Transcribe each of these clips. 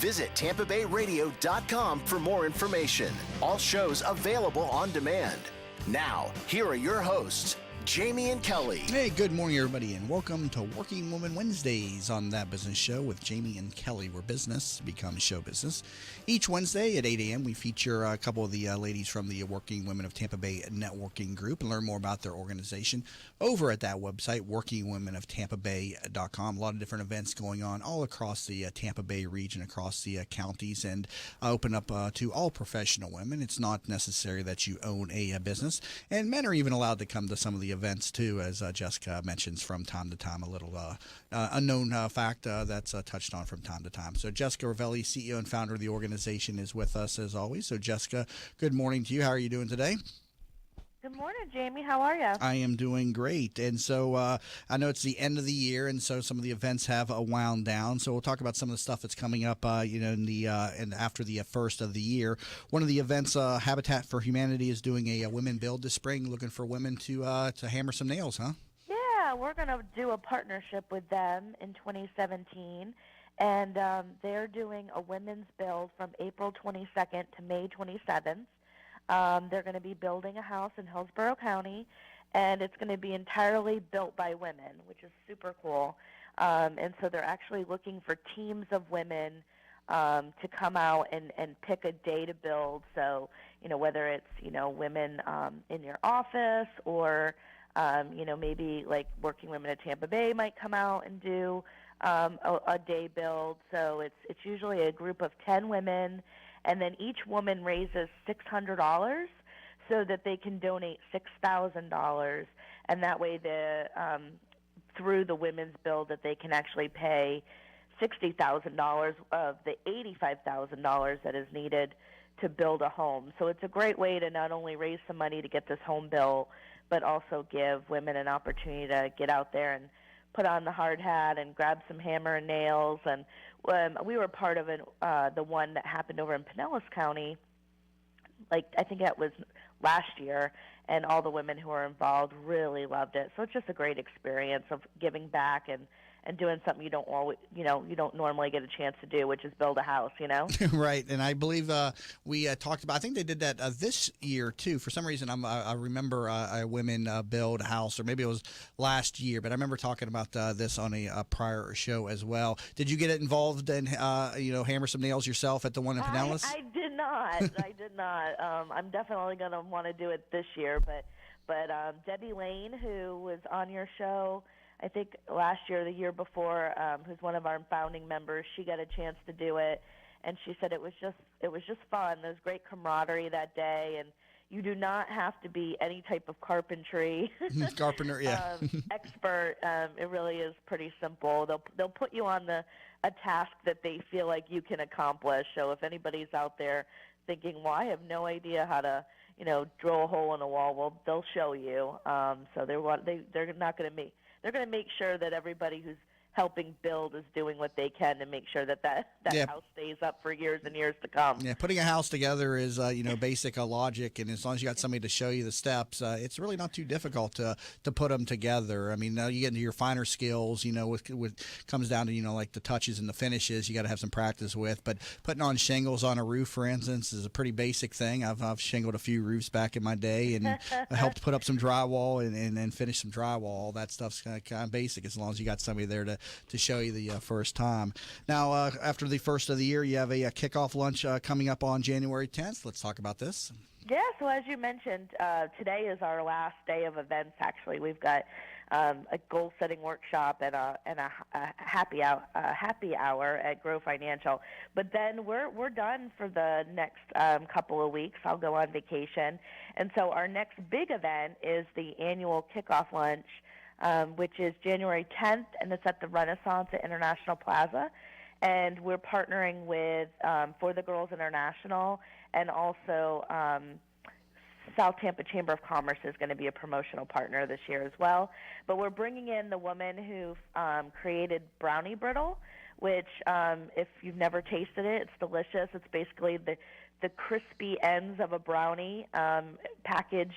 Visit TampaBayRadio.com for more information. All shows available on demand. Now, here are your hosts, Jamie and Kelly. Hey, good morning, everybody, and welcome to Working Woman Wednesdays on That Business Show with Jamie and Kelly, where business becomes show business. Each Wednesday at 8 a.m., we feature a couple of the ladies from the Working Women of Tampa Bay networking group and learn more about their organization over at that website, workingwomenoftampabay.com. A lot of different events going on all across the Tampa Bay region, across the counties, and open up to all professional women. It's not necessary that you own a business, and men are even allowed to come to some of the events too, as Jessica mentions from time to time, a little unknown fact that's touched on from time to time. So Jessica Rivelli, CEO and founder of the organization, is with us as always. So Jessica, good morning to you. How are you doing today? Good morning, Jamie. How are you? I am doing great. And so I know it's the end of the year, and so some of the events have wound down. So we'll talk about some of the stuff that's coming up, in the and after the first of the year. One of the events, Habitat for Humanity, is doing a Women Build this spring, looking for women to hammer some nails, huh? Yeah, we're going to do a partnership with them in 2017, and they're doing a Women's Build from April 22nd to May 27th. They're going to be building a house in Hillsborough County, and it's going to be entirely built by women, which is super cool. And so they're actually looking for teams of women to come out and pick a day to build. So, whether it's, women in your office or, maybe like Working Women at Tampa Bay might come out and do a day build. So it's usually a group of 10 women, and then each woman raises $600 so that they can donate $6,000, and that way through the Women's Build that they can actually pay $60,000 of the $85,000 that is needed to build a home. So it's a great way to not only raise some money to get this home built, but also give women an opportunity to get out there and put on the hard hat and grab some hammer and nails. And we were part of the one that happened over in Pinellas County, I think that was last year, and all the women who were involved really loved it. So it's just a great experience of giving back and doing something you don't always, you don't normally get a chance to do, which is build a house, Right, and I believe we talked about. I think they did that this year too. For some reason, I remember a women build a house, or maybe it was last year. But I remember talking about this on a prior show as well. Did you get involved and hammer some nails yourself at the one in Pinellas? I did not. I did not. I'm definitely going to want to do it this year. But Debbie Lane, who was on your show, I think last year or the year before, who's one of our founding members, she got a chance to do it, and she said it was just fun. There was great camaraderie that day, and you do not have to be any type of carpentry carpenter, yeah. expert. It really is pretty simple. They'll put you on a task that they feel like you can accomplish. So if anybody's out there thinking, well, I have no idea how to drill a hole in a wall, well, they'll show you. So they're not going to they're going to make sure that everybody who's helping build is doing what they can to make sure that house stays up for years and years to come. Yeah, putting a house together is basic logic, and as long as you got somebody to show you the steps, it's really not too difficult to put them together. I mean, you get into your finer skills, with comes down to like the touches and the finishes. You got to have some practice with. But putting on shingles on a roof, for instance, is a pretty basic thing. I've shingled a few roofs back in my day, and I helped put up some drywall and finish some drywall. All that stuff's kind of basic as long as you got somebody there to show you the first time. Now, after the first of the year, you have a kickoff lunch coming up on January 10th. Let's talk about this. Yeah, so as you mentioned, today is our last day of events. Actually, we've got a goal-setting workshop and a happy hour at Grow Financial. But then we're done for the next couple of weeks. I'll go on vacation, and so our next big event is the annual kickoff lunch, which is January 10th, and it's at the Renaissance at International Plaza. And we're partnering with For the Girls International, and also South Tampa Chamber of Commerce is going to be a promotional partner this year as well. But we're bringing in the woman who created Brownie Brittle, which if you've never tasted it, it's delicious. It's basically the crispy ends of a brownie packaged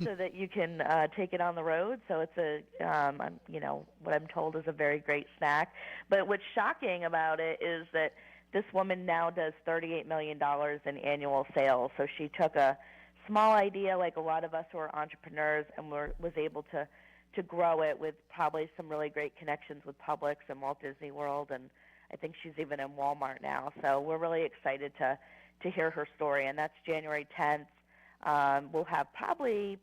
so that you can take it on the road. So it's what I'm told is a very great snack. But what's shocking about it is that this woman now does $38 million in annual sales. So she took a small idea, like a lot of us who are entrepreneurs, and was able to grow it with probably some really great connections with Publix and Walt Disney World, and I think she's even in Walmart now. So we're really excited to hear her story, and that's January 10th. We'll have probably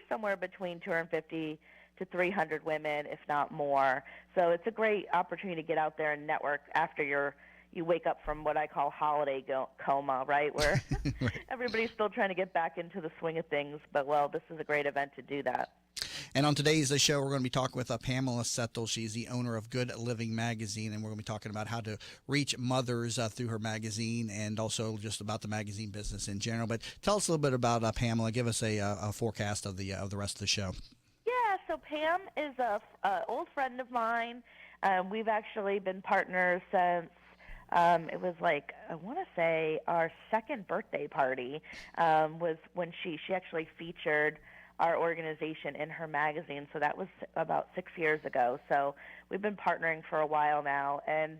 somewhere between 250 to 300 women, if not more. So it's a great opportunity to get out there and network after you wake up from what I call holiday coma, right, where Right. everybody's still trying to get back into the swing of things. But, well, this is a great event to do that. And on today's show, we're going to be talking with Pamela Settle. She's the owner of Good Living Magazine, and we're going to be talking about how to reach mothers through her magazine, and also just about the magazine business in general. But tell us a little bit about Pamela. Give us a forecast of the rest of the show. Yeah, so Pam is a old friend of mine. We've actually been partners since it was like, I want to say our second birthday party was when she actually featured our organization in her magazine. So that was about 6 years ago. So we've been partnering for a while now. And,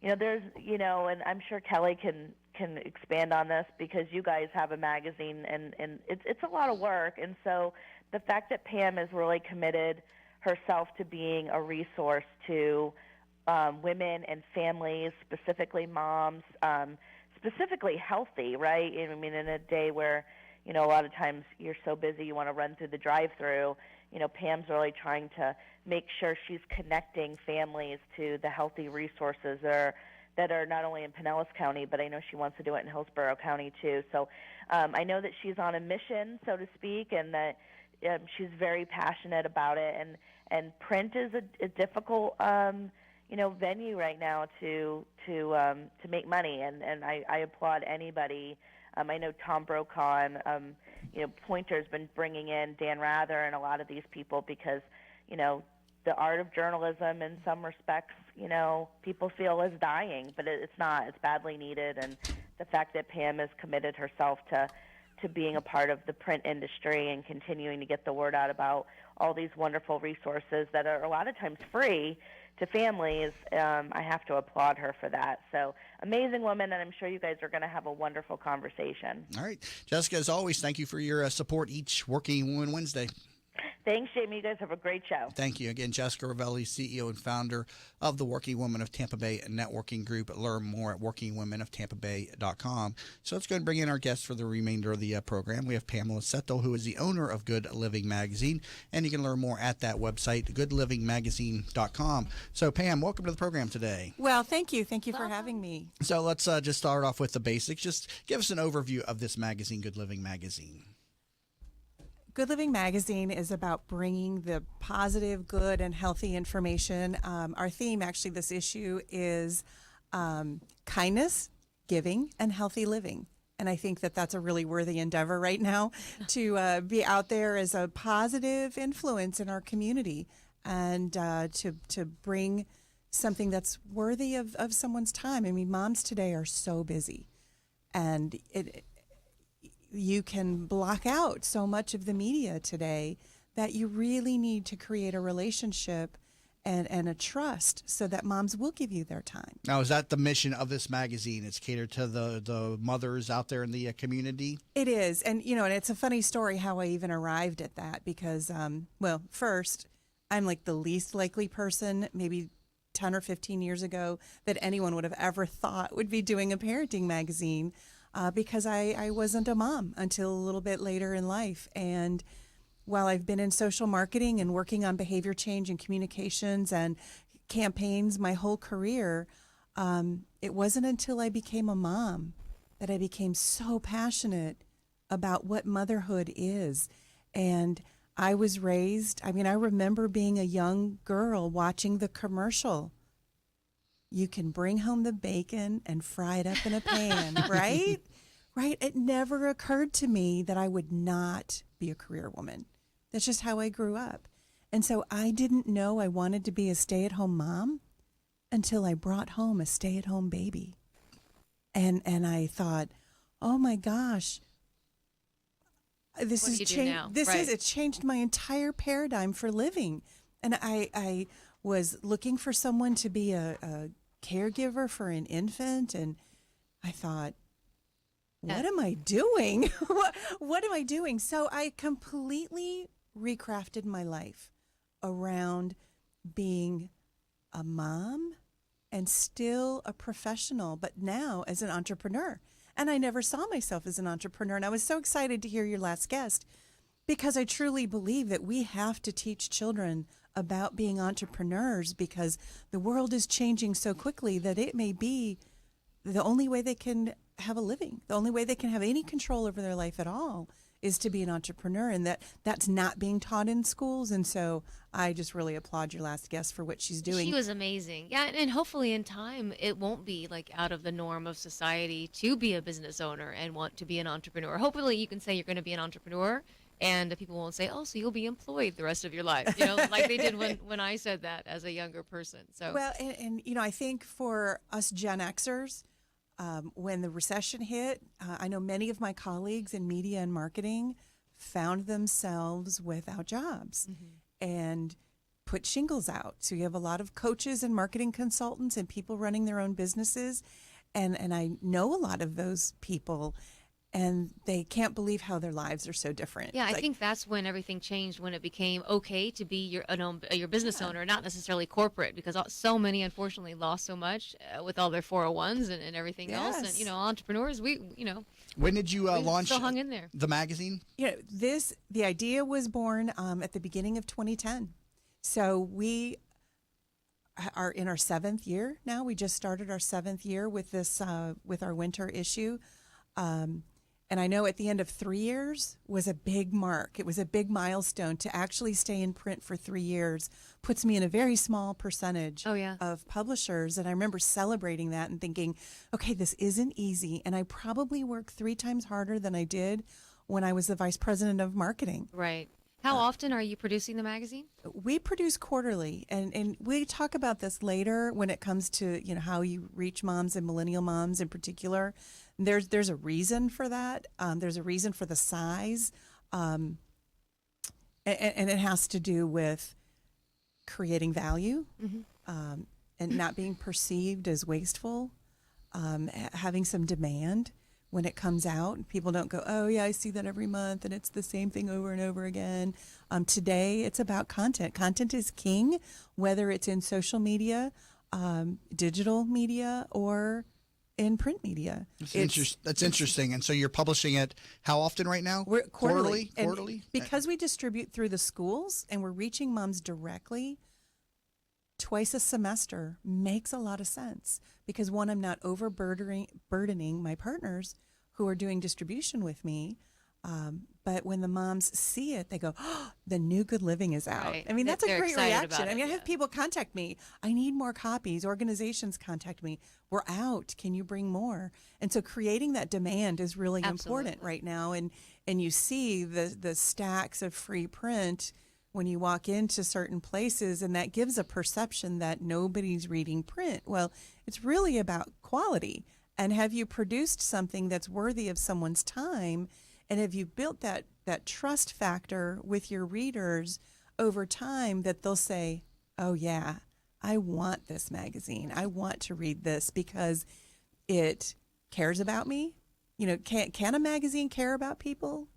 there's, and I'm sure Kelly can expand on this, because you guys have a magazine, and it's a lot of work. And so the fact that Pam is really committed herself to being a resource to women and families, specifically moms, specifically healthy, right? I mean, in a day where, a lot of times you're so busy you want to run through the drive-through, Pam's really trying to make sure she's connecting families to the healthy resources that are not only in Pinellas County, but I know she wants to do it in Hillsborough County too. So I know that she's on a mission, so to speak, and that she's very passionate about it. And print is a difficult venue right now to make money, and I applaud anybody. I know Tom Brokaw and Pointer's been bringing in Dan Rather and a lot of these people, because the art of journalism in some respects people feel is dying, but it's not. It's badly needed, and the fact that Pam has committed herself to being a part of the print industry and continuing to get the word out about all these wonderful resources that are a lot of times free to families, I have to applaud her for that. So amazing woman, and I'm sure you guys are going to have a wonderful conversation. All right. Jessica, as always, thank you for your support each Working Woman Wednesday. Thanks, Jamie. You guys have a great show. Thank you. Again, Jessica Rivelli, CEO and founder of the Working Women of Tampa Bay networking group. Learn more at workingwomenoftambabay.com. So let's go and bring in our guests for the remainder of the program. We have Pamela Settle, who is the owner of Good Living Magazine, and you can learn more at that website, goodlivingmagazine.com. So, Pam, welcome to the program today. Well, thank you. Thank you for having me. So let's just start off with the basics. Just give us an overview of this magazine, Good Living Magazine. Good Living Magazine is about bringing the positive, good, and healthy information. Our theme, actually, this issue is kindness, giving, and healthy living. And I think that that's a really worthy endeavor right now to be out there as a positive influence in our community, and to bring something that's worthy of someone's time. I mean, moms today are so busy, and you can block out so much of the media today that you really need to create a relationship and a trust so that moms will give you their time. Now, is that the mission of this magazine? It's catered to the mothers out there in the community? It is. And, and it's a funny story how I even arrived at that, because, first, I'm like the least likely person, maybe 10 or 15 years ago, that anyone would have ever thought would be doing a parenting magazine. Because I wasn't a mom until a little bit later in life. And while I've been in social marketing and working on behavior change and communications and campaigns my whole career, it wasn't until I became a mom that I became so passionate about what motherhood is. And I was raised, I remember being a young girl watching the commercial. You can bring home the bacon and fry it up in a pan, right? Right? It never occurred to me that I would not be a career woman. That's just how I grew up. And so I didn't know I wanted to be a stay-at-home mom until I brought home a stay-at-home baby. And I thought, oh my gosh, this is it changed my entire paradigm for living. And I was looking for someone to be a caregiver for an infant. And I thought, what am I doing? What am I doing? So I completely recrafted my life around being a mom and still a professional, but now as an entrepreneur. And I never saw myself as an entrepreneur. And I was so excited to hear your last guest because I truly believe that we have to teach children about being entrepreneurs because the world is changing so quickly that it may be the only way they can have a living, the only way they can have any control over their life at all is to be an entrepreneur, and that's not being taught in schools. And so I just really applaud your last guest for what she's doing. She was amazing. Yeah, and hopefully in time it won't be like out of the norm of society to be a business owner and want to be an entrepreneur. Hopefully you can say you're going to be an entrepreneur and people won't say, oh, so you'll be employed the rest of your life, like they did when I said that as a younger person. So well, and I think for us Gen Xers, when the recession hit, I know many of my colleagues in media and marketing found themselves without jobs and put shingles out. So you have a lot of coaches and marketing consultants and people running their own businesses. And I know a lot of those people, and they can't believe how their lives are so different. Yeah, I think that's when everything changed, when it became okay to be your business owner, not necessarily corporate, because so many unfortunately lost so much with all their 401s and everything else. And entrepreneurs, When did you launch still hung in there. the magazine? The idea was born at the beginning of 2010. So we are in our 7th year now. We just started our 7th year with this with our winter issue. And I know at the end of 3 years was a big mark. It was a big milestone to actually stay in print for 3 years. Puts me in a very small percentage of publishers. And I remember celebrating that and thinking, okay, this isn't easy. And I probably worked 3 times harder than I did when I was the vice president of marketing. Right. How often are you producing the magazine? We produce quarterly, and we talk about this later when it comes to how you reach moms and millennial moms in particular. There's a reason for that. There's a reason for the size, and it has to do with creating value and not being perceived as wasteful, having some demand. When it comes out, people don't go, oh, yeah, I see that every month, and it's the same thing over and over again. Today, it's about content. Content is king, whether it's in social media, digital media, or in print media. That's interesting. And so you're publishing it how often right now? We're quarterly. Quarterly? Because we distribute through the schools and we're reaching moms directly, twice a semester makes a lot of sense. Because one, I'm not burdening my partners who are doing distribution with me. But when the moms see it, they go, oh, the new Good Living is out. Right. I mean, that's a great reaction. I have people contact me. I need more copies. Organizations contact me. We're out. Can you bring more? And so creating that demand is really important right now. And you see the stacks of free print when you walk into certain places, and that gives a perception that nobody's reading print. Well, it's really about quality. And have you produced something that's worthy of someone's time? And have you built that trust factor with your readers over time that they'll say, oh, yeah, I want this magazine. I want to read this because it cares about me. Can a magazine care about people?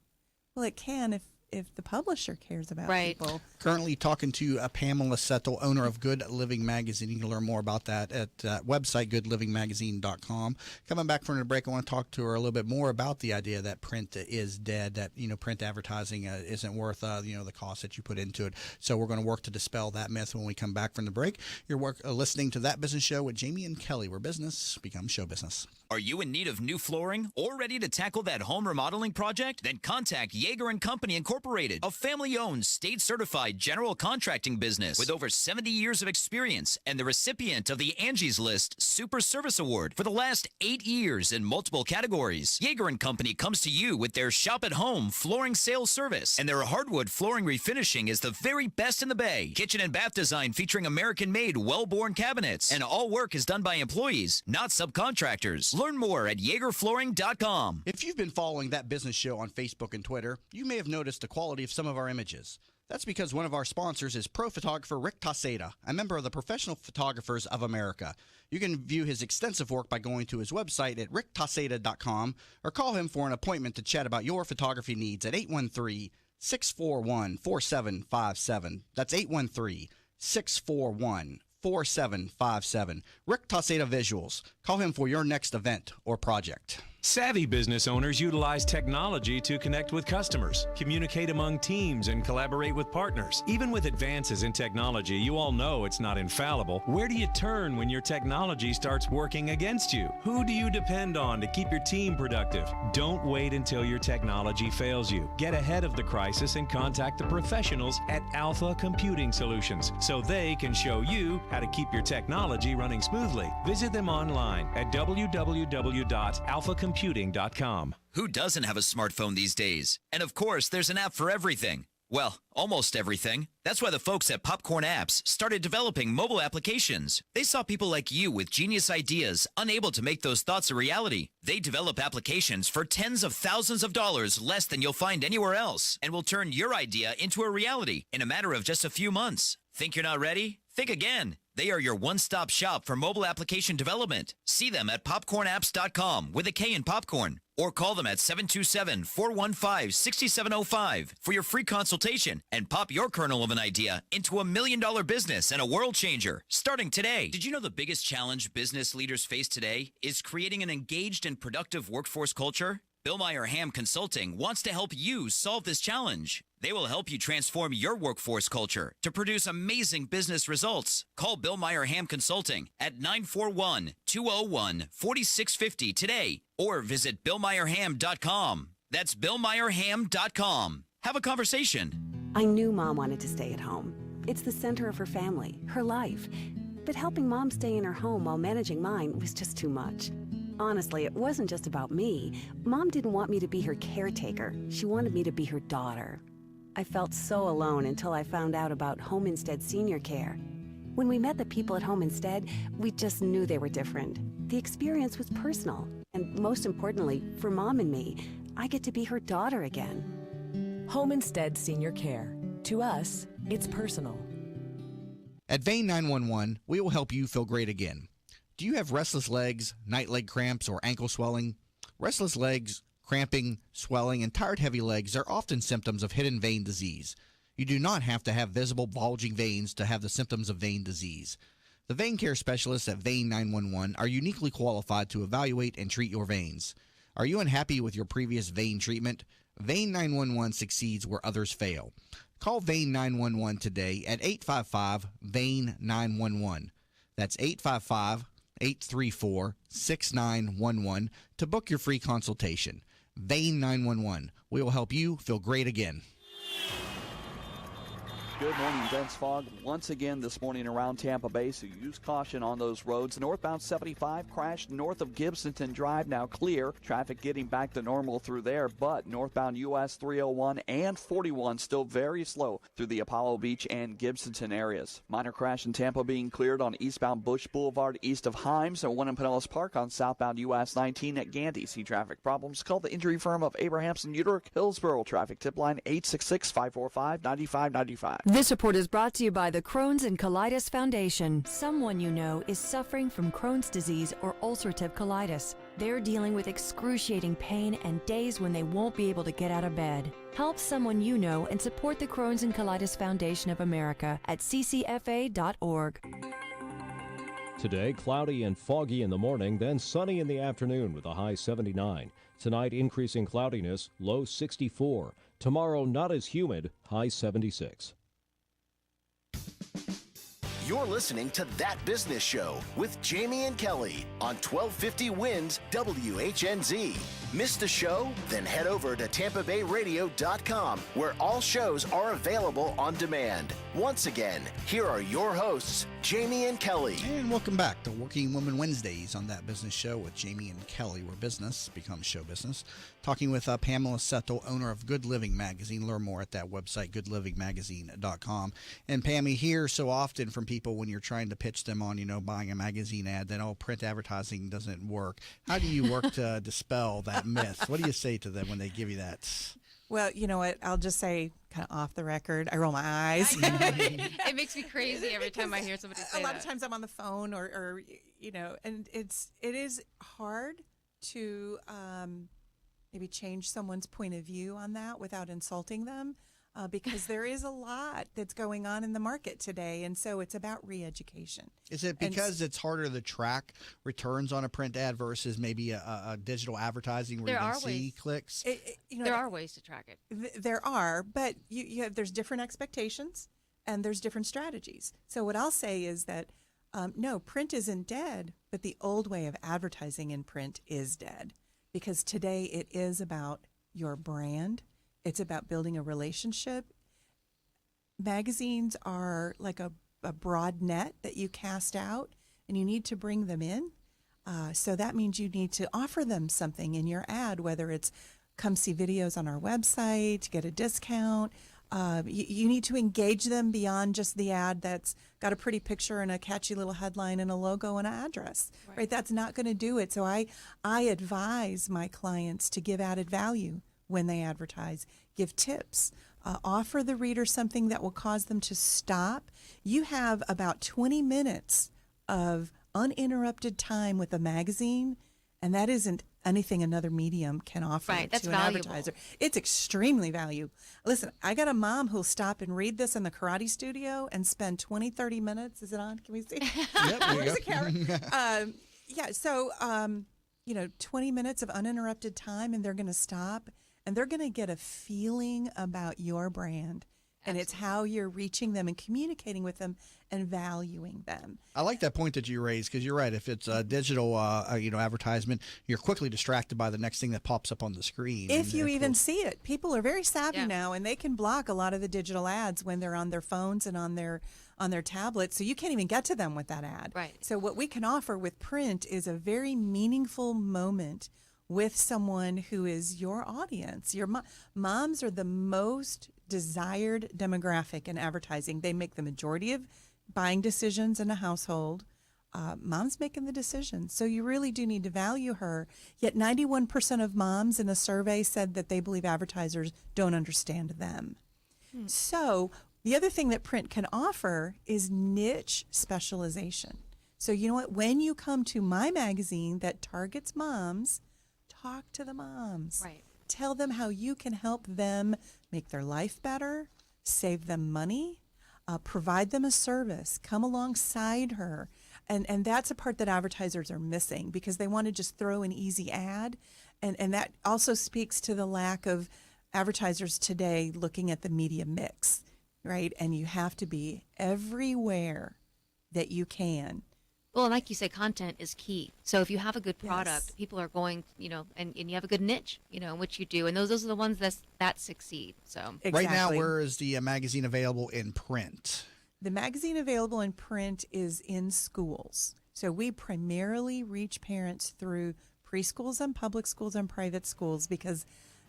Well, it can if the publisher cares about people. Currently talking to Pamela Settle, owner of Good Living Magazine. You can learn more about that at website goodlivingmagazine.com. Coming back from the break, I want to talk to her a little bit more about the idea that print is dead, that print advertising isn't worth the cost that you put into it. So we're going to work to dispel that myth when we come back from the break. You're listening to That Business Show with Jamie and Kelly, where business becomes show business. Are you in need of new flooring or ready to tackle that home remodeling project? Then contact Yeager & Company Incorporated, a family-owned, state-certified general contracting business with over 70 years of experience and the recipient of the Angie's List Super Service Award for the last 8 years in multiple categories. Yeager & Company comes to you with their shop-at-home flooring sales service, and their hardwood flooring refinishing is the very best in the Bay. Kitchen and bath design featuring American-made, well-born cabinets, and all work is done by employees, not subcontractors. Learn more at YeagerFlooring.com. If you've been following That Business Show on Facebook and Twitter, you may have noticed the quality of some of our images. That's because one of our sponsors is pro photographer Rick Taseda, a member of the Professional Photographers of America. You can view his extensive work by going to his website at ricktaseda.com or call him for an appointment to chat about your photography needs at 813-641-4757. That's 813-641-4757. Rick Taseda Visuals. Call him for your next event or project. Savvy business owners utilize technology to connect with customers, communicate among teams, and collaborate with partners. Even with advances in technology, you all know it's not infallible. Where do you turn when your technology starts working against you? Who do you depend on to keep your team productive? Don't wait until your technology fails you. Get ahead of the crisis and contact the professionals at Alpha Computing Solutions so they can show you how to keep your technology running smoothly. Visit them online at www.alphacomputing.com. Who doesn't have a smartphone these days? And of course, there's an app for everything. Well, almost everything. That's why the folks at Popcorn Apps started developing mobile applications. They saw people like you with genius ideas, unable to make those thoughts a reality. They develop applications for tens of thousands of dollars less than you'll find anywhere else, and will turn your idea into a reality in a matter of just a few months. Think you're not ready? Think again. They are your one-stop shop for mobile application development. See them at popcornapps.com with a K in popcorn, or call them at 727-415-6705 for your free consultation and pop your kernel of an idea into $1 million business and a world changer starting today. Did you know the biggest challenge business leaders face today is creating an engaged and productive workforce culture? Bill Meyer Ham Consulting wants to help you solve this challenge. They will help you transform your workforce culture to produce amazing business results. Call Bill Meyer Ham Consulting at 941-201-4650 today or visit BillMeyerHam.com. That's BillMeyerHam.com. Have a conversation. I knew Mom wanted to stay at home. It's the center of her family, her life. But helping Mom stay in her home while managing mine was just too much. Honestly, it wasn't just about me. Mom didn't want me to be her caretaker. She wanted me to be her daughter. I felt so alone until I found out about Home Instead Senior Care. When we met the people at Home Instead, we just knew they were different. The experience was personal, and most importantly, for Mom and me, I get to be her daughter again. Home Instead Senior Care. To us, it's personal. At Vein 911, we will help you feel great again. Do you have restless legs, night leg cramps, or ankle swelling? Restless legs, cramping, swelling, and tired heavy legs are often symptoms of hidden vein disease. You do not have to have visible bulging veins to have the symptoms of vein disease. The vein care specialists at Vein 911 are uniquely qualified to evaluate and treat your veins. Are you unhappy with your previous vein treatment? Vein 911 succeeds where others fail. Call Vein 911 today at 855-VEIN-911. That's 855-834-6911 to book your free consultation. Vein 911. We will help you feel great again. Good morning. Dense fog once again this morning around Tampa Bay, so use caution on those roads. Northbound 75 crashed north of Gibsonton Drive, now clear. Traffic getting back to normal through there, but northbound US 301 and 41 still very slow through the Apollo Beach and Gibsonton areas. Minor crash in Tampa being cleared on eastbound Bush Boulevard east of Himes, and one in Pinellas Park on southbound US 19 at Gandy. See traffic problems? Call the injury firm of Abrahamson Uterick, Hillsborough. Traffic tip line 866-545-9595. This report is brought to you by the Crohn's and Colitis Foundation. Someone you know is suffering from Crohn's disease or ulcerative colitis. They're dealing with excruciating pain and days when they won't be able to get out of bed. Help someone you know and support the Crohn's and Colitis Foundation of America at ccfa.org. Today, cloudy and foggy in the morning, then sunny in the afternoon with a high 79. Tonight, increasing cloudiness, low 64. Tomorrow, not as humid, high 76. You're listening to That Business Show with Jamie and Kelly on 1250 Winds WHNZ. Missed the show? Then head over to TampaBayRadio.com, where all shows are available on demand. Once again, here are your hosts, Jamie and Kelly. And welcome back to Working Women Wednesdays on That Business Show with Jamie and Kelly, where business becomes show business. Talking with Pamela Settle, owner of Good Living Magazine. Learn more at that website, goodlivingmagazine.com. And Pammy, hear so often from people when you're trying to pitch them on, buying a magazine ad that, print advertising doesn't work. How do you work to dispel that myth? What do you say to them when they give you that? Well, you know what? I'll just say kind of off the record. I roll my eyes. It makes me crazy every time I hear somebody say a lot that. of times I'm on the phone or and it is hard to maybe change someone's point of view on that without insulting them, because there is a lot that's going on in the market today, and so it's about re-education. Is it because it's harder to track returns on a print ad versus maybe a digital advertising where you can see clicks? There are ways to track it. There are, but there's different expectations and there's different strategies. So what I'll say is that no, print isn't dead, but the old way of advertising in print is dead, because today it is about your brand. It's about building a relationship. Magazines are like a broad net that you cast out, and you need to bring them in. So that means you need to offer them something in your ad, whether it's come see videos on our website, get a discount. You need to engage them beyond just the ad that's got a pretty picture and a catchy little headline and a logo and an address, right? That's not going to do it. So I advise my clients to give added value when they advertise, give tips, offer the reader something that will cause them to stop. You have about 20 minutes of uninterrupted time with a magazine, and that isn't anything another medium can offer that's to an valuable. advertiser. It's extremely valuable. Listen, I got a mom who'll stop and read this in the karate studio and spend 20, 30 minutes. Is it on? Can we see? Yep, there you Where's go. the camera? So 20 minutes of uninterrupted time, and they're going to stop, and they're going to get a feeling about your brand. And it's how you're reaching them and communicating with them and valuing them. I like that point that you raised, because you're right. If it's a digital, advertisement, you're quickly distracted by the next thing that pops up on the screen. If you even see it, people are very savvy Yeah. now, and they can block a lot of the digital ads when they're on their phones and on their tablets, so you can't even get to them with that ad. Right. So what we can offer with print is a very meaningful moment with someone who is your audience. Your moms are the most desired demographic in advertising. They make the majority of buying decisions in a household. Mom's making the decisions. So you really do need to value her. Yet 91% of moms in a survey said that they believe advertisers don't understand them. So the other thing that print can offer is niche specialization. So you know what? When you come to my magazine that targets moms, talk to the moms. Right. Tell them how you can help them make their life better, save them money, provide them a service, come alongside her. And that's a part that advertisers are missing, because they want to just throw an easy ad. And that also speaks to the lack of advertisers today looking at the media mix, right? And you have to be everywhere that you can. Well, like you say, content is key. So if you have a good Yes. product, people are going, and you have a good niche, in which you do. And those are the ones that succeed. So Exactly. Right now, where is the magazine available in print? The magazine available in print is in schools. So we primarily reach parents through preschools and public schools and private schools, because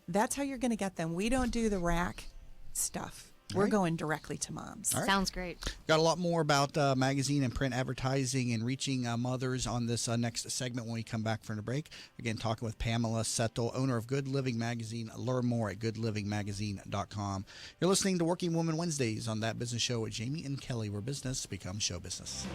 that's how you're going to get them. We don't do the rack stuff. We're right. going directly to moms. All right. sounds great. Got a lot more about magazine and print advertising and reaching mothers on this next segment when we come back from the break. Again, talking with Pamela Settle, owner of Good Living Magazine. Learn more at goodlivingmagazine.com. You're listening to Working Woman Wednesdays on That Business Show with Jamie and Kelly, where business becomes show business.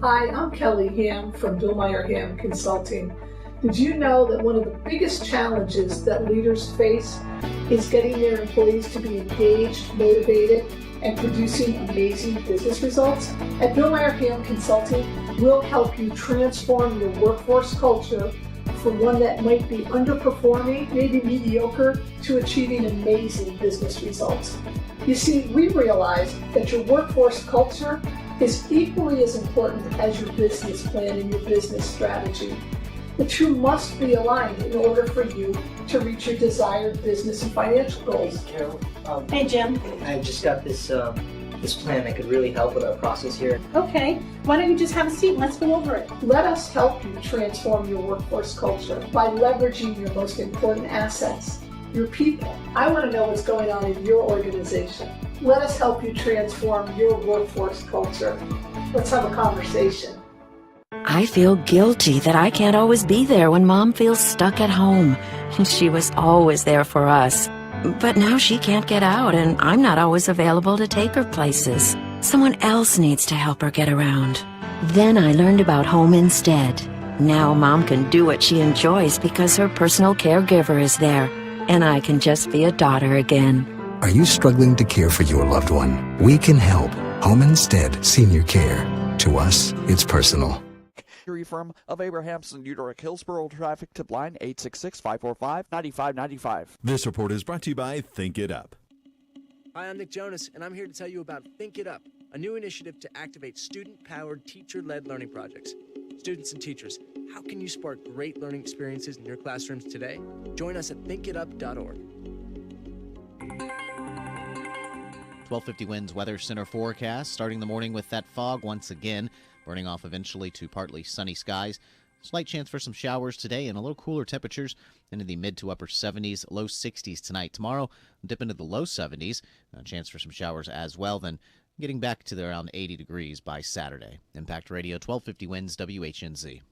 Hi, I'm Kelly Ham from Billmeyer Ham Consulting. Did you know that one of the biggest challenges that leaders face is getting their employees to be engaged, motivated, and producing amazing business results? At Bill Meyer PM Consulting, we'll help you transform your workforce culture from one that might be underperforming, maybe mediocre, to achieving amazing business results. You see, we realize that your workforce culture is equally as important as your business plan and your business strategy. The two must be aligned in order for you to reach your desired business and financial goals. Carol, hey Jim. I just got this plan that could really help with our process here. Okay, why don't you just have a seat and let's go over it. Let us help you transform your workforce culture by leveraging your most important assets, your people. I want to know what's going on in your organization. Let us help you transform your workforce culture. Let's have a conversation. I feel guilty that I can't always be there when Mom feels stuck at home. She was always there for us. But now she can't get out, and I'm not always available to take her places. Someone else needs to help her get around. Then I learned about Home Instead. Now Mom can do what she enjoys because her personal caregiver is there, and I can just be a daughter again. Are you struggling to care for your loved one? We can help. Home Instead Senior Care. To us, it's personal. Firm of Abrahamson, Udorick, Hillsborough traffic tip line 866-545-9595. This report is brought to you by Think It Up. Hi, I'm Nick Jonas, and I'm here to tell you about Think It Up, a new initiative to activate student-powered, teacher-led learning projects. Students and teachers, how can you spark great learning experiences in your classrooms today? Join us at thinkitup.org. 1250 winds weather center forecast, starting the morning with that fog once again, burning off eventually to partly sunny skies. Slight chance for some showers today and a little cooler temperatures into the mid to upper 70s, low 60s tonight. Tomorrow, dip into the low 70s. A chance for some showers as well, then getting back to around 80 degrees by Saturday. Impact Radio, 1250 winds, WHNZ.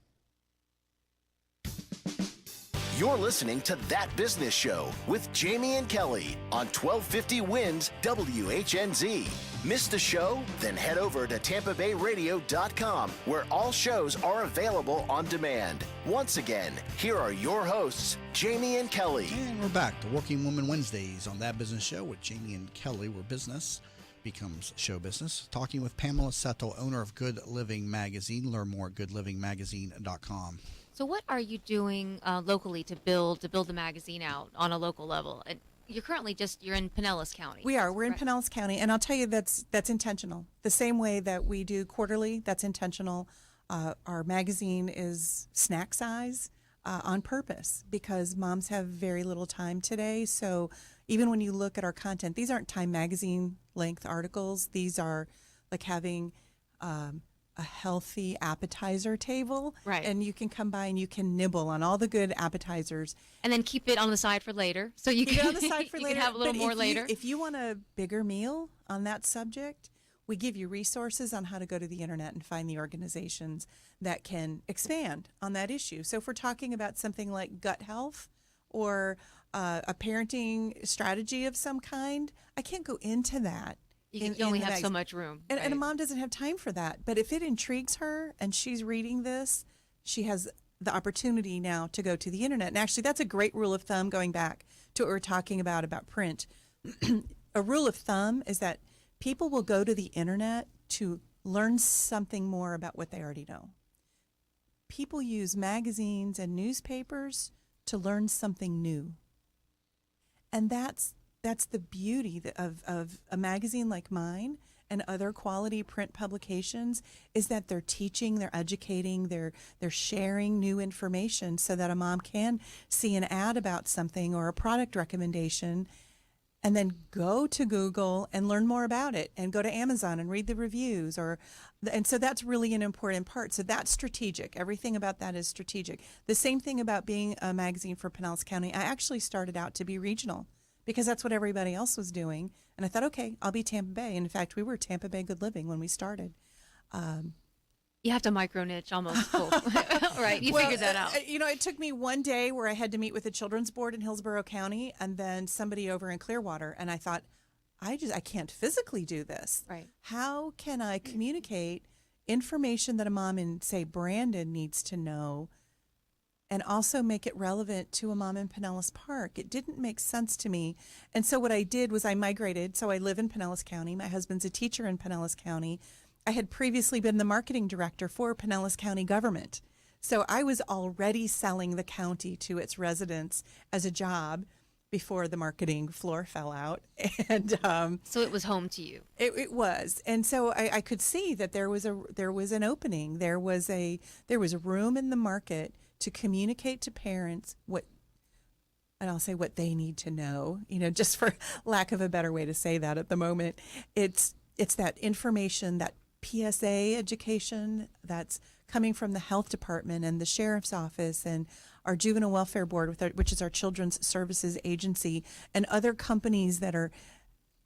You're listening to That Business Show with Jamie and Kelly on 1250 Winds WHNZ. Missed a show? Then head over to TampaBayRadio.com, where all shows are available on demand. Once again, here are your hosts, Jamie and Kelly. And we're back to Working Woman Wednesdays on That Business Show with Jamie and Kelly, where business becomes show business. Talking with Pamela Settle, owner of Good Living Magazine. Learn more at goodlivingmagazine.com. So what are you doing locally to build the magazine out on a local level? And you're currently you're in Pinellas County. We're in Pinellas County, and I'll tell you that's intentional. The same way that we do quarterly, that's intentional. Our magazine is snack size on purpose because moms have very little time today. So even when you look at our content, these aren't Time Magazine length articles. These are like having a healthy appetizer table, right? And you can come by and you can nibble on all the good appetizers, and then keep it on the side for later. So you can on the side for you later. Can have a little more later. If you want a bigger meal on that subject, we give you resources on how to go to the internet and find the organizations that can expand on that issue. So if we're talking about something like gut health or a parenting strategy of some kind, I can't go into that. You only have so much room. And, right? and a mom doesn't have time for that. But if it intrigues her and she's reading this, she has the opportunity now to go to the internet. And actually, that's a great rule of thumb going back to what we were talking about print. A rule of thumb is that people will go to the internet to learn something more about what they already know. People use magazines and newspapers to learn something new. And that's the beauty of a magazine like mine and other quality print publications is that they're teaching, they're educating, they're sharing new information so that a mom can see an ad about something or a product recommendation and then go to Google and learn more about it and go to Amazon and read the reviews and so that's really an important part. So that's strategic. Everything about that is strategic. The same thing about being a magazine for Pinellas County. I actually started out to be regional because that's what everybody else was doing. And I thought, okay, I'll be Tampa Bay. And in fact, we were Tampa Bay Good Living when we started. You have to micro niche almost. Cool. Right. You figured that out. It took me one day where I had to meet with the Children's Board in Hillsborough County and then somebody over in Clearwater. And I thought, I can't physically do this. Right. How can I communicate information that a mom in, say, Brandon needs to know and also make it relevant to a mom in Pinellas Park. It didn't make sense to me. And so what I did was I migrated. So I live in Pinellas County. My husband's a teacher in Pinellas County. I had previously been the marketing director for Pinellas County government. So I was already selling the county to its residents as a job before the marketing floor fell out. And so it was home to you. It was. And so I could see that there was an opening. There was a room in the market to communicate to parents what they need to know, just for lack of a better way to say that at the moment. It's that information, that PSA education that's coming from the health department and the sheriff's office and our juvenile welfare board, which is our children's services agency, and other companies that are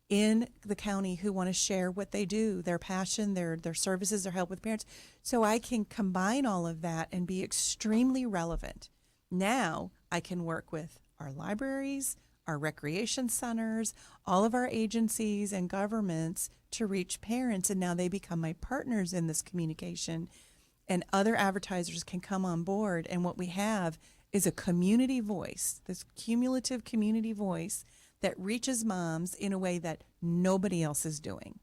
in the county who want to share what they do, their passion, their services, their help with parents. So I can combine all of that and be extremely relevant. Now I can work with our libraries, our recreation centers, all of our agencies and governments to reach parents, and now they become my partners in this communication, and other advertisers can come on board. And what we have is a community voice, this cumulative community voice that reaches moms in a way that nobody else is doing.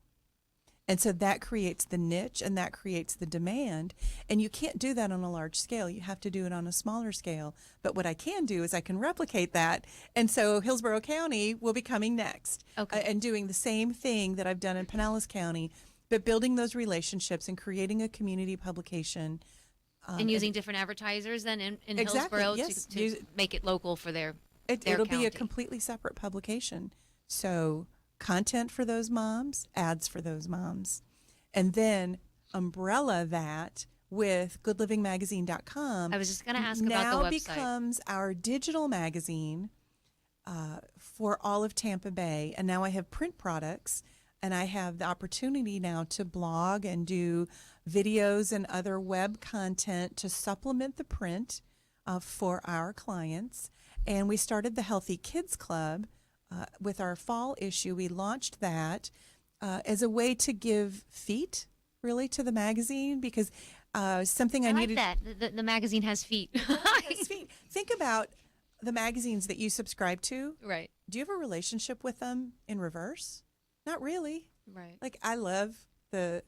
And so that creates the niche and that creates the demand. And you can't do that on a large scale. You have to do it on a smaller scale. But what I can do is I can replicate that. And so Hillsborough County will be coming next and doing the same thing that I've done in Pinellas County, but building those relationships and creating a community publication. And using different advertisers then in Exactly, Hillsborough yes. to make it local for their It'll county. be a completely separate publication. So content for those moms, ads for those moms, and then umbrella that with goodlivingmagazine.com. I was just going to ask about the website. Now becomes our digital magazine for all of Tampa Bay. And now I have print products, and I have the opportunity now to blog and do videos and other web content to supplement the print for our clients. And we started the Healthy Kids Club with our fall issue. We launched that as a way to give feet, really, to the magazine, because something I needed. I like that. The magazine has feet. It has feet. Think about the magazines that you subscribe to. Right. Do you have a relationship with them in reverse? Not really. Right. Like, I love the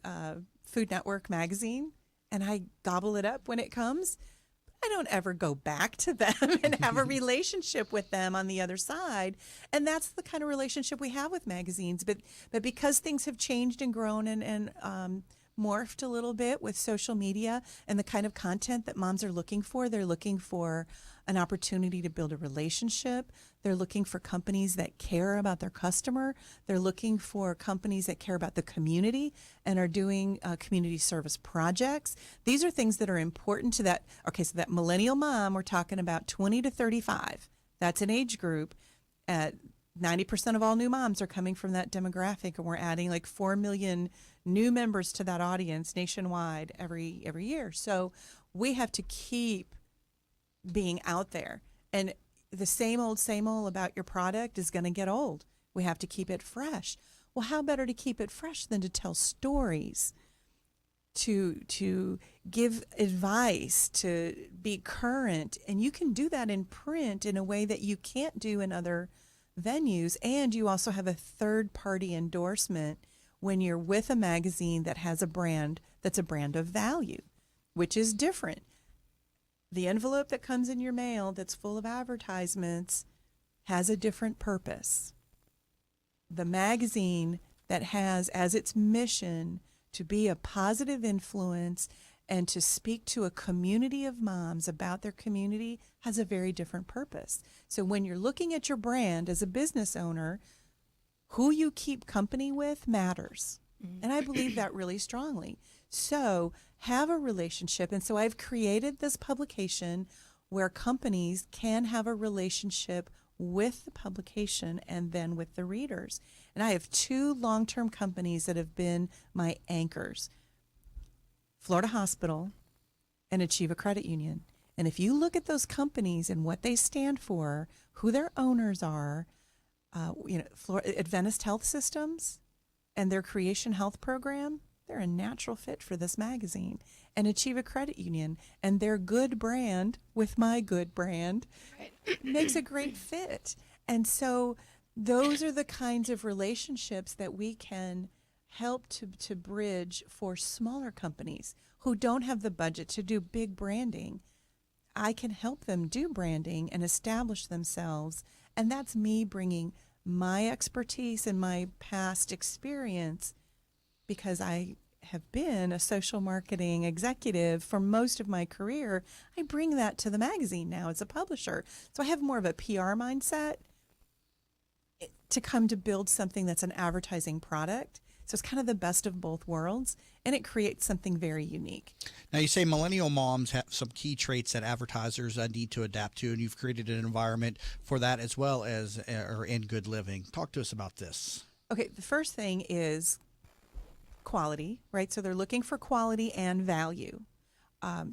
Food Network magazine, and I gobble it up when it comes. I don't ever go back to them and have a relationship with them on the other side. And that's the kind of relationship we have with magazines. But because things have changed and grown and morphed a little bit with social media and the kind of content that moms are looking for, they're looking for an opportunity to build a relationship. They're looking for companies that care about their customer. They're looking for companies that care about the community and are doing community service projects. These are things that are important to that. Okay, so that millennial mom, we're talking about 20 to 35. That's an age group. 90% of all new moms are coming from that demographic, and we're adding like 4 million new members to that audience nationwide every year. So we have to keep being out there. And the same old about your product is going to get old. We have to keep it fresh. Well, how better to keep it fresh than to tell stories, to give advice, to be current. And you can do that in print in a way that you can't do in other venues. And you also have a third-party endorsement when you're with a magazine that has a brand that's a brand of value, which is different. The envelope that comes in your mail that's full of advertisements has a different purpose. The magazine that has as its mission to be a positive influence and to speak to a community of moms about their community has a very different purpose. So when you're looking at your brand as a business owner, who you keep company with matters. And I believe that really strongly. So have a relationship. And so I've created this publication where companies can have a relationship with the publication and then with the readers. And I have 2 long-term companies that have been my anchors, Florida Hospital and Achieva Credit Union. And if you look at those companies and what they stand for, who their owners are, Adventist Health Systems and their Creation Health program, they're a natural fit for this magazine, and achieve a credit union, and their good brand with my good brand makes a great fit. And so those are the kinds of relationships that we can help to bridge for smaller companies who don't have the budget to do big branding. I can help them do branding and establish themselves, and that's me bringing my expertise and my past experience, because I have been a social marketing executive for most of my career. I bring that to the magazine now as a publisher. So I have more of a PR mindset to come to build something that's an advertising product. So it's kind of the best of both worlds, and it creates something very unique. Now, you say millennial moms have some key traits that advertisers need to adapt to, and you've created an environment for that as well as in Good Living. Talk to us about this. Okay, the first thing is quality, right? So they're looking for quality and value.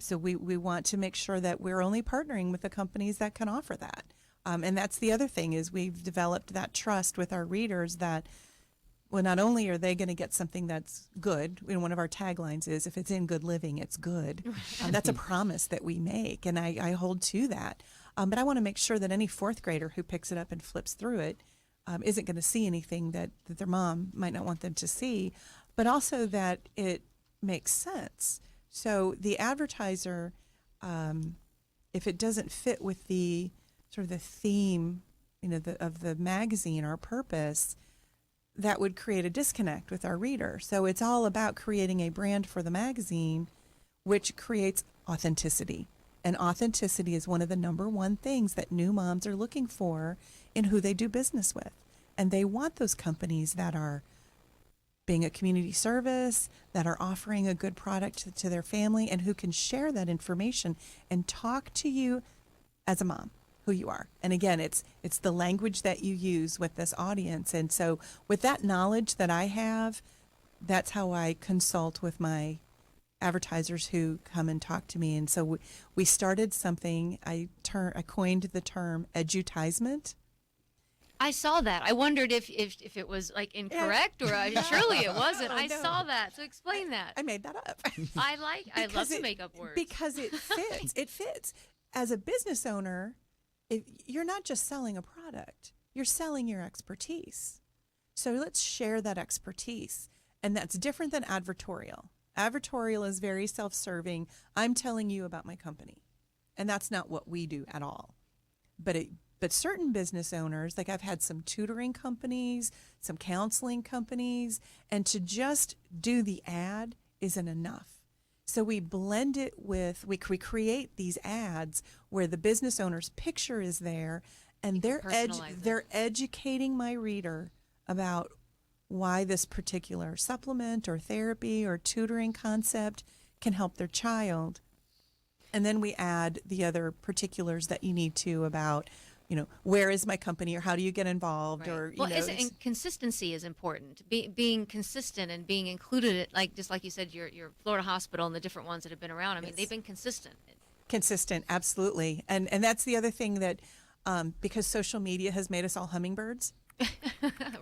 So we want to make sure that we're only partnering with the companies that can offer that. And that's the other thing, is we've developed that trust with our readers that, well, not only are they going to get something that's good, one of our taglines is, if it's in Good Living, it's good. That's a promise that we make, and I hold to that. But I want to make sure that any fourth grader who picks it up and flips through it isn't going to see anything that their mom might not want them to see, but also that it makes sense. So the advertiser, if it doesn't fit with the sort of the theme, of the magazine, our purpose, that would create a disconnect with our reader. So it's all about creating a brand for the magazine, which creates authenticity. And authenticity is one of the number one things that new moms are looking for in who they do business with. And they want those companies that are being a community service, that are offering a good product to their family, and who can share that information and talk to you as a mom, who you are. And again, it's the language that you use with this audience. And so with that knowledge that I have, that's how I consult with my advertisers who come and talk to me. And so we started something, I coined the term advertisement. I saw that. I wondered if it was like incorrect, or surely it wasn't. I saw that. So explain that. I made that up. I love to make up words. Because it fits. It fits. As a business owner, you're not just selling a product, you're selling your expertise. So let's share that expertise. And that's different than advertorial. Advertorial is very self-serving. I'm telling you about my company. And that's not what we do at all. But certain business owners, like I've had some tutoring companies, some counseling companies, and to just do the ad isn't enough. So we blend it with, we create these ads where the business owner's picture is there, and they're educating my reader about why this particular supplement or therapy or tutoring concept can help their child. And then we add the other particulars that you need to about, where is my company, or how do you get involved, or and consistency is important. Being consistent and being included, just like you said, your Florida hospital and the different ones that have been around. I mean, they've been consistent. Consistent, absolutely. And that's the other thing that, because social media has made us all hummingbirds.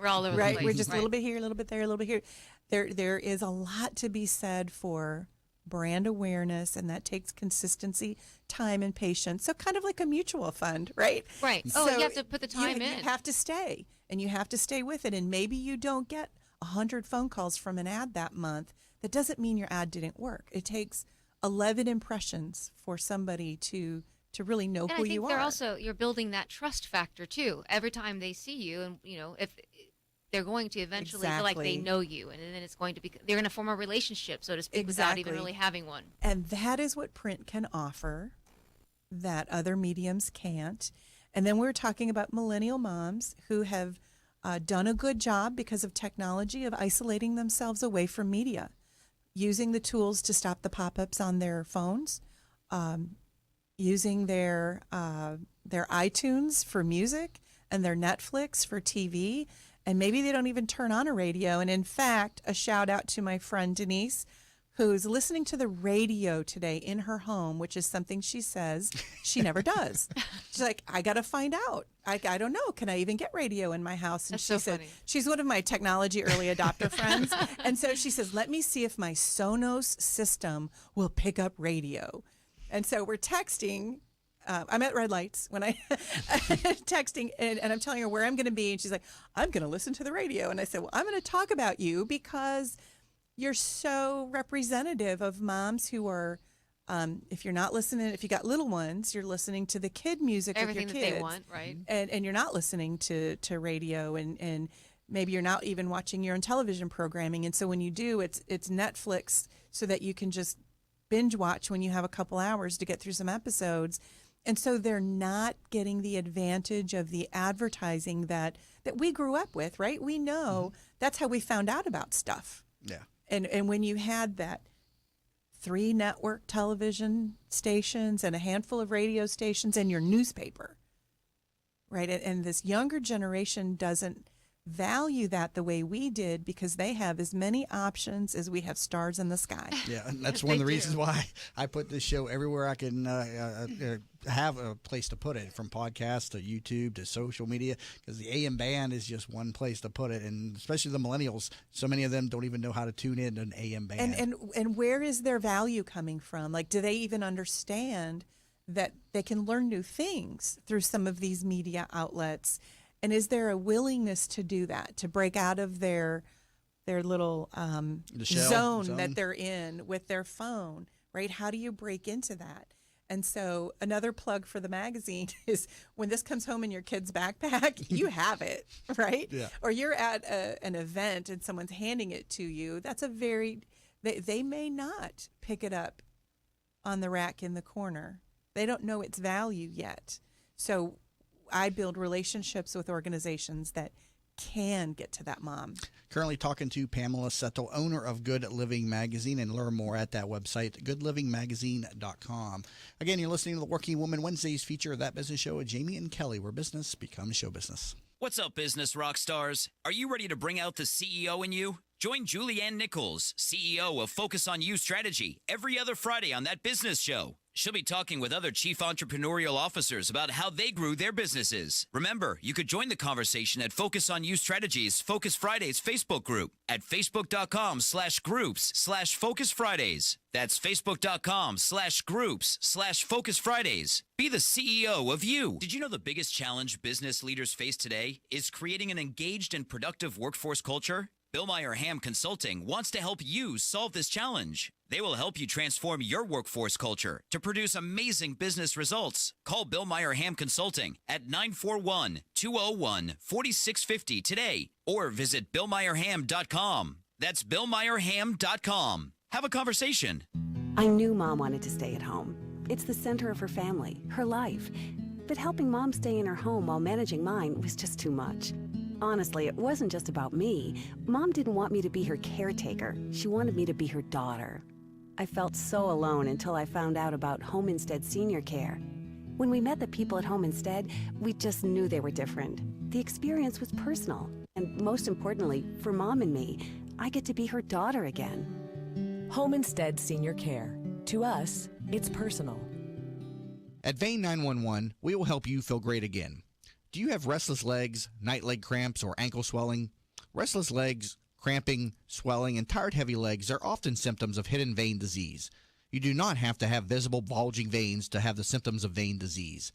We're all over right? the place. We're just a little bit here, a little bit there, a little bit here. There is a lot to be said for brand awareness, and that takes consistency, time, and patience. So kind of like a mutual fund, right? Right. So you have to put the time in. You have to stay, and you have to stay with it. And maybe you don't get 100 phone calls from an ad that month. That doesn't mean your ad didn't work. It takes 11 impressions for somebody to really know who you are. They're also, you're building that trust factor too. Every time they see you, and if they're going to eventually feel like they know you, and then it's going to be, they're going to form a relationship, so to speak, without even really having one. And that is what print can offer that other mediums can't. And then we're talking about millennial moms who have done a good job because of technology of isolating themselves away from media, using the tools to stop the pop-ups on their phones, using their iTunes for music and their Netflix for TV. And maybe they don't even turn on a radio. And in fact, a shout out to my friend Denise, who's listening to the radio today in her home, which is something she says she never does. She's like, I got to find out. I don't know. Can I even get radio in my house? And That's she so said, funny. she's one of my technology early adopter friends. And so she says, let me see if my Sonos system will pick up radio. And so we're texting. I'm at red lights when I texting and I'm telling her where I'm going to be. And she's like, I'm going to listen to the radio. And I said, well, I'm going to talk about you because you're so representative of moms who are, if you're not listening, if you got little ones, you're listening to the kid music Everything with your that kids. they want, right? And you're not listening to radio and maybe you're not even watching your own television programming. And so when you do, it's Netflix so that you can just binge watch when you have a couple hours to get through some episodes. And so they're not getting the advantage of the advertising that we grew up with, right? We know that's how we found out about stuff. Yeah. And when you had that 3 network television stations and a handful of radio stations and your newspaper, right? And this younger generation doesn't value that the way we did because they have as many options as we have stars in the sky. Yeah, and that's one of the reasons why I put this show everywhere I can have a place to put it, from podcasts to YouTube to social media, because the AM band is just one place to put it, and especially the millennials, so many of them don't even know how to tune in to an AM band. And where is their value coming from? Like, do they even understand that they can learn new things through some of these media outlets? And is there a willingness to do that, to break out of their little zone that they're in with their phone, right? How do you break into that? And so another plug for the magazine is when this comes home in your kid's backpack, you have it, right? Yeah. Or you're at an event and someone's handing it to you. That's they may not pick it up on the rack in the corner. They don't know its value yet. So I build relationships with organizations that can get to that mom. Currently talking to Pamela Settle, owner of Good Living Magazine, and learn more at that website, goodlivingmagazine.com. Again, you're listening to the Working Woman Wednesdays feature of That Business Show with Jamie and Kelly, where business becomes show business. What's up, business rock stars? Are you ready to bring out the CEO in you? Join Julianne Nichols, CEO of Focus on You Strategy, every other Friday on That Business Show. She'll be talking with other chief entrepreneurial officers about how they grew their businesses. Remember, you could join the conversation at Focus on You Strategies Focus Fridays Facebook group at facebook.com/groups/Focus Fridays. That's facebook.com/groups/Focus Fridays. Be the CEO of you. Did you know the biggest challenge business leaders face today is creating an engaged and productive workforce culture? Bill Meyer Ham Consulting wants to help you solve this challenge. They will help you transform your workforce culture to produce amazing business results. Call Bill Meyer Ham Consulting at 941-201-4650 today or visit BillMeyerHam.com. That's BillMeyerHam.com. Have a conversation. I knew Mom wanted to stay at home. It's the center of her family, her life. But helping Mom stay in her home while managing mine was just too much. Honestly, it wasn't just about me. Mom didn't want me to be her caretaker. She wanted me to be her daughter. I felt so alone until I found out about Home Instead Senior Care. When we met the people at Home Instead, we just knew they were different. The experience was personal. And most importantly, for Mom and me, I get to be her daughter again. Home Instead Senior Care. To us, it's personal. At Vein 911, we will help you feel great again. Do you have restless legs, night leg cramps, or ankle swelling? Restless legs, cramping, swelling, and tired heavy legs are often symptoms of hidden vein disease. You do not have to have visible bulging veins to have the symptoms of vein disease.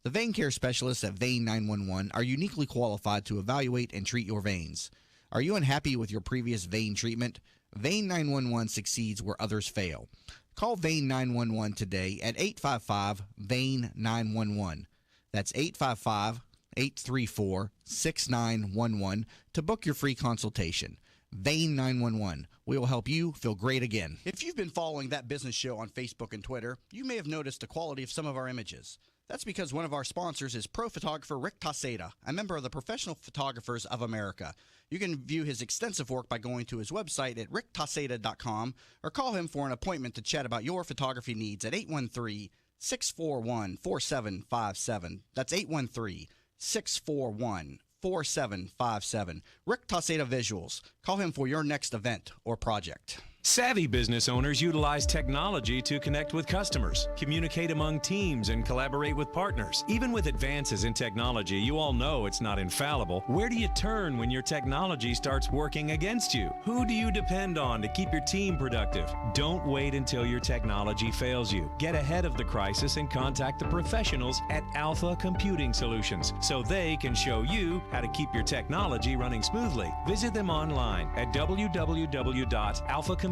The vein care specialists at Vein 911 are uniquely qualified to evaluate and treat your veins. Are you unhappy with your previous vein treatment? Vein 911 succeeds where others fail. Call Vein 911 today at 855-VEIN-911. That's 855-834-6911 to book your free consultation. Vein 911. We will help you feel great again. If you've been following That Business Show on Facebook and Twitter, you may have noticed the quality of some of our images. That's because one of our sponsors is pro photographer Rick Taseda, a member of the Professional Photographers of America. You can view his extensive work by going to his website at ricktaseda.com or call him for an appointment to chat about your photography needs at 813-641-4757. That's 813-641-4757. Rick Taseda Visuals. Call him for your next event or project. Savvy business owners utilize technology to connect with customers, communicate among teams, and collaborate with partners. Even with advances in technology, you all know it's not infallible. Where do you turn when your technology starts working against you? Who do you depend on to keep your team productive? Don't wait until your technology fails you. Get ahead of the crisis and contact the professionals at Alpha Computing Solutions so they can show you how to keep your technology running smoothly. Visit them online at www.alphacomputing.com.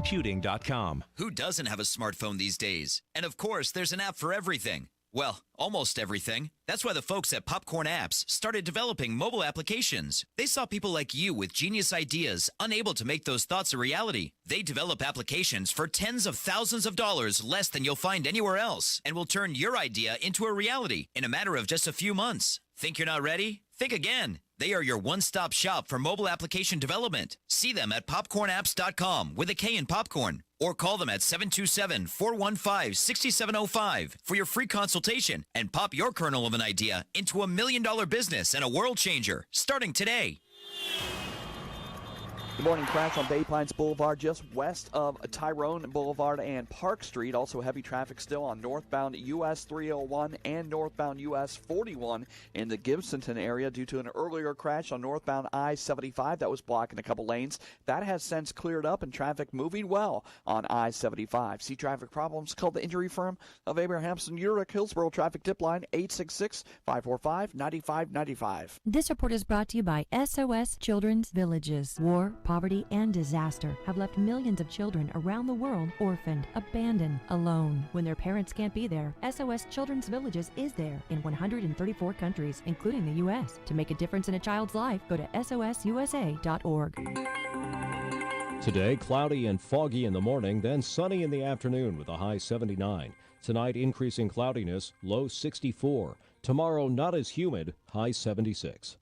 Who doesn't have a smartphone these days? And of course, there's an app for everything. Well, almost everything. That's why the folks at Popcorn Apps started developing mobile applications. They saw people like you with genius ideas, unable to make those thoughts a reality. They develop applications for tens of thousands of dollars less than you'll find anywhere else, and will turn your idea into a reality in a matter of just a few months. Think you're not ready? Think again. They are your one-stop shop for mobile application development. See them at popcornapps.com with a K in popcorn, or call them at 727-415-6705 for your free consultation and pop your kernel of an idea into $1 million business and a world changer starting today. Good morning. Crash on Bay Pines Boulevard just west of Tyrone Boulevard and Park Street. Also heavy traffic still on northbound US 301 and northbound US 41 in the Gibsonton area due to an earlier crash on northbound I-75 that was blocking a couple lanes. That has since cleared up and traffic moving well on I-75. See traffic problems? Call the injury firm of Abrahamson Urich Hillsborough traffic tip line 866-545-9595. This report is brought to you by SOS Children's Villages. War, poverty, and disaster have left millions of children around the world orphaned, abandoned, alone. When their parents can't be there, SOS Children's Villages is there in 134 countries, including the U.S. To make a difference in a child's life, go to sosusa.org. Today, cloudy and foggy in the morning, then sunny in the afternoon with a high 79. Tonight, increasing cloudiness, low 64. Tomorrow, not as humid, high 76.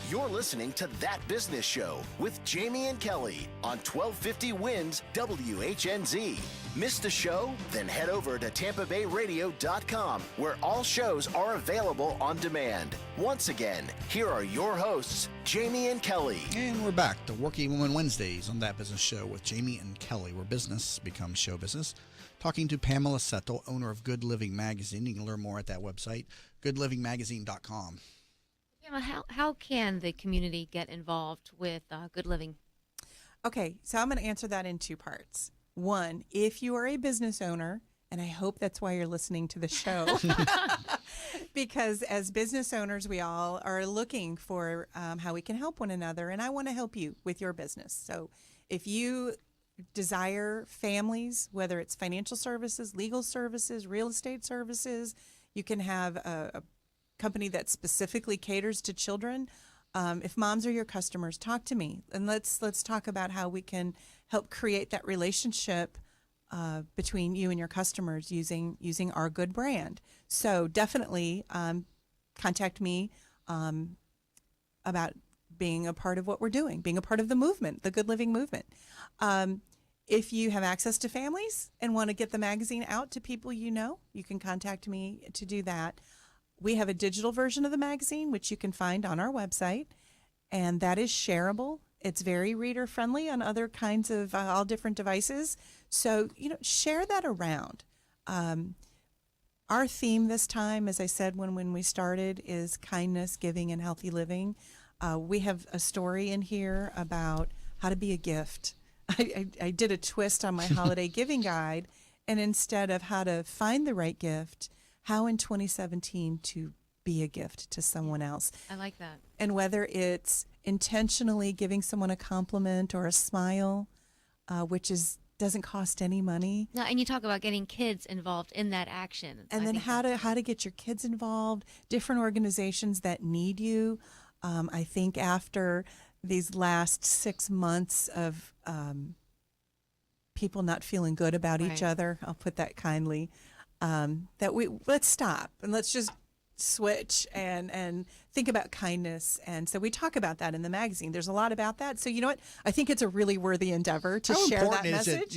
You're listening to That Business Show with Jamie and Kelly on 1250 Wins WHNZ. Missed a show? Then head over to TampaBayRadio.com, where all shows are available on demand. Once again, here are your hosts, Jamie and Kelly. And we're back to Working Women Wednesdays on That Business Show with Jamie and Kelly, where business becomes show business. Talking to Pamela Settle, owner of Good Living Magazine. You can learn more at that website, goodlivingmagazine.com. How can the community get involved with Good Living? Okay, so I'm going to answer that in two parts. One, if you are a business owner, and I hope that's why you're listening to the show, because as business owners, we all are looking for how we can help one another, and I want to help you with your business. So if you desire families, whether it's financial services, legal services, real estate services, you can have a company that specifically caters to children. If moms are your customers, talk to me, and let's talk about how we can help create that relationship between you and your customers using our good brand. So definitely contact me about being a part of what we're doing, being a part of the movement, the Good Living movement. If you have access to families and want to get the magazine out to people you know, you can contact me to do that. We have a digital version of the magazine, which you can find on our website, and that is shareable. It's very reader-friendly on other kinds of all different devices. So, share that around. Our theme this time, as I said when we started, is kindness, giving, and healthy living. We have a story in here about how to be a gift. I did a twist on my holiday giving guide, and instead of how to find the right gift, how in 2017 to be a gift to someone else. I like that. And whether it's intentionally giving someone a compliment or a smile, which doesn't cost any money. No, and you talk about getting kids involved in that action. And then how to get your kids involved, different organizations that need you. I think after these last 6 months of people not feeling good about each other, I'll put that kindly, that let's stop and let's just switch and think about kindness. And so we talk about that in the magazine. There's a lot about that. So you know what? I think it's a really worthy endeavor to share that message.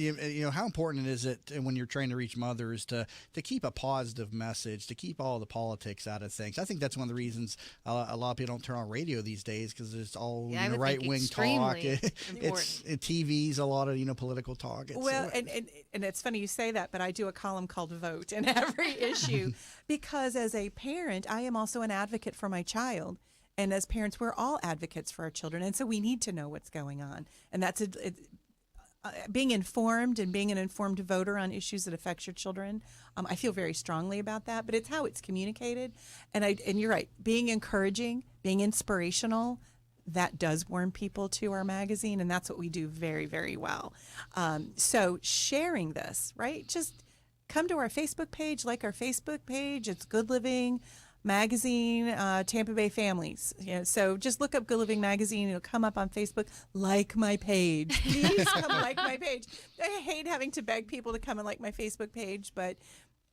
How important is it when you're trying to reach mothers to keep a positive message, to keep all the politics out of things? I think that's one of the reasons a lot of people don't turn on radio these days, because it's all right-wing talk. It's TV's a lot of political talk. And it's funny you say that, but I do a column called Vote in every issue because as a parent, I am also an advocate for my child. And as parents, we're all advocates for our children. And so we need to know what's going on. And that's being informed and being an informed voter on issues that affect your children. I feel very strongly about that, but it's how it's communicated. And you're right, being encouraging, being inspirational, that does warm people to our magazine, and that's what we do very, very well. So sharing this, right? Just come to our Facebook page, like our Facebook page. It's Good Living Magazine, Tampa Bay Families. So just look up Good Living Magazine. It'll come up on Facebook. Like my page. Please come like my page. I hate having to beg people to come and like my Facebook page, but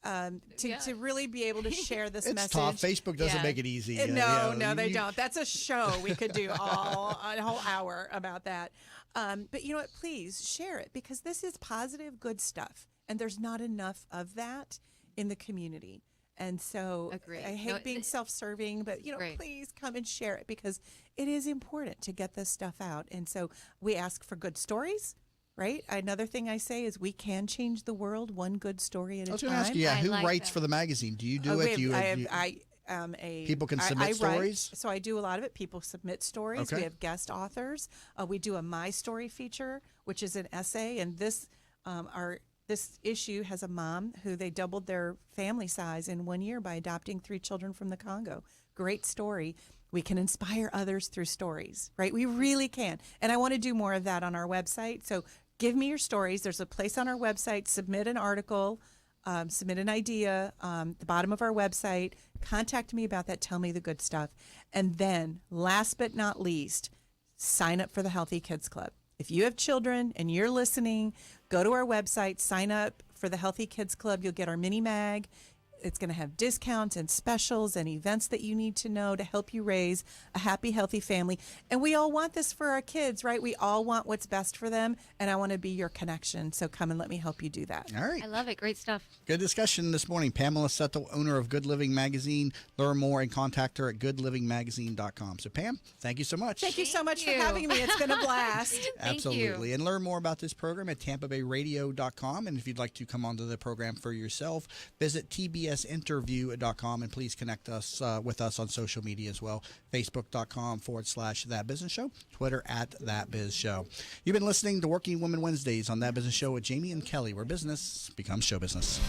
to really be able to share this message. It's tough. Facebook doesn't make it easy. No, they don't. That's a show. We could do a whole hour about that. But you know what? Please share it, because this is positive, good stuff. And there's not enough of that in the community. And so I hate being self-serving, but please come and share it, because it is important to get this stuff out. And so we ask for good stories. Right. Another thing I say is we can change the world one good story at a time. I was going to ask you, who writes for the magazine? Do you do it? People can submit stories? So I do a lot of it. People submit stories. Okay. We have guest authors. We do a My Story feature, which is an essay. And this issue has a mom who they doubled their family size in 1 year by adopting 3 children from the Congo. Great story. We can inspire others through stories, right? We really can. And I want to do more of that on our website. So give me your stories. There's a place on our website. Submit an article, submit an idea, the bottom of our website. Contact me about that. Tell me the good stuff. And then, last but not least, sign up for the Healthy Kids Club. If you have children and you're listening, go to our website, sign up for the Healthy Kids Club. You'll get our mini mag. It's going to have discounts and specials and events that you need to know to help you raise a happy, healthy family. And we all want this for our kids, right? We all want what's best for them, and I want to be your connection. So come and let me help you do that. All right. I love it. Great stuff. Good discussion this morning. Pamela Settle, owner of Good Living Magazine. Learn more and contact her at goodlivingmagazine.com. So, Pam, thank you so much. Thank you so much for having me. It's been a blast. Absolutely. And learn more about this program at tampabayradio.com. And if you'd like to come onto the program for yourself, visit tbsinterview.com, and please connect us with us on social media as well. Facebook.com/That Business Show, Twitter @That Biz Show. You've been listening to Working Women Wednesdays on That Business Show with Jamie and Kelly, where business becomes show business.